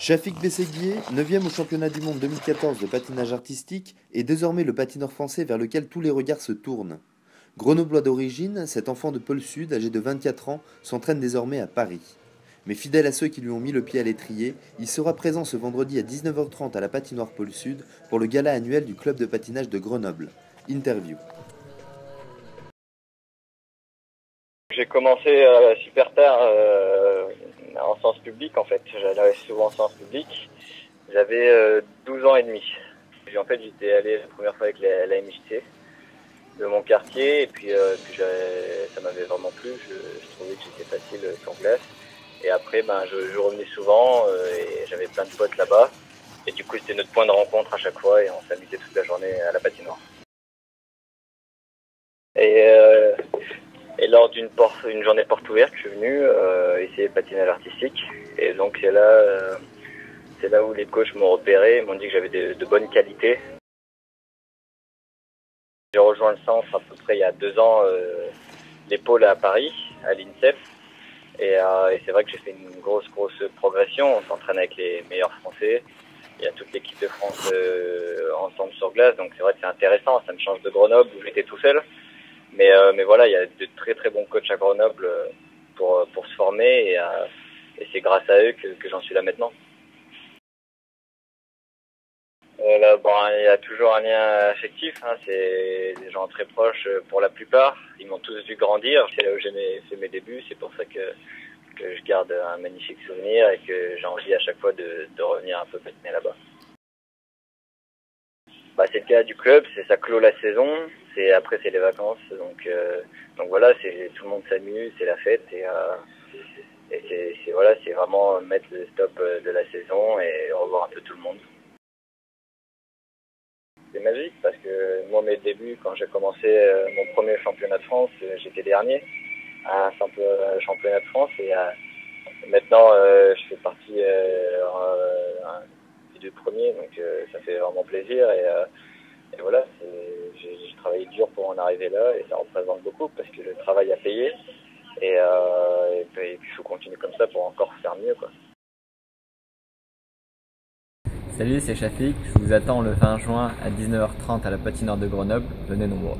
Chafik Besseguier, 9e au championnat du monde 2014 de patinage artistique, est désormais le patineur français vers lequel tous les regards se tournent. Grenoblois d'origine, cet enfant de Pôle Sud, âgé de 24 ans, s'entraîne désormais à Paris. Mais fidèle à ceux qui lui ont mis le pied à l'étrier, il sera présent ce vendredi à 19h30 à la patinoire Pôle Sud pour le gala annuel du club de patinage de Grenoble. Interview. J'ai commencé super tard en sciences publiques en fait. J'allais souvent en sciences publiques. J'avais 12 ans et demi. En fait, j'étais allé la première fois avec la MJC de mon quartier et puis ça m'avait vraiment plu. Je trouvais que j'étais facile sur glace. Et après, je revenais souvent et j'avais plein de potes là-bas. Et du coup, c'était notre point de rencontre à chaque fois et on s'amusait toute la journée à la patinoire. Et lors d'une journée porte ouverte, je suis venu essayer de patiner à l'artistique. Et donc c'est là où les coachs m'ont repéré, m'ont dit que j'avais de bonnes qualités. J'ai rejoint le centre à peu près il y a 2 ans, les pôles à Paris, à l'INSEP. Et c'est vrai que j'ai fait une grosse progression. On s'entraîne avec les meilleurs Français. Il y a toute l'équipe de France ensemble sur glace. Donc c'est vrai que c'est intéressant. Ça me change de Grenoble où j'étais tout seul. Mais voilà, il y a de très bons coachs à Grenoble pour se former et c'est grâce à eux que j'en suis là maintenant. Il y a toujours un lien affectif, hein, c'est des gens très proches pour la plupart. Ils m'ont tous vu grandir, c'est là où j'ai fait mes débuts, c'est pour ça que je garde un magnifique souvenir et que j'ai envie à chaque fois de revenir un peu patiner là-bas. C'est le cas du club, ça clôt la saison, après c'est les vacances, donc voilà, tout le monde s'amuse, c'est la fête et c'est vraiment mettre le stop de la saison et revoir un peu tout le monde. C'est magique parce que moi mes débuts quand j'ai commencé mon premier championnat de France, j'étais dernier à un championnat de France et maintenant je fais partie des 2 premiers, donc ça fait vraiment plaisir et voilà, j'ai travaillé dur pour en arriver là et ça représente beaucoup parce que le travail a payé et puis il faut continuer comme ça pour encore faire mieux, quoi. Salut, c'est Chafik, je vous attends le 20 juin à 19h30 à la patinoire de Grenoble, venez nombreux.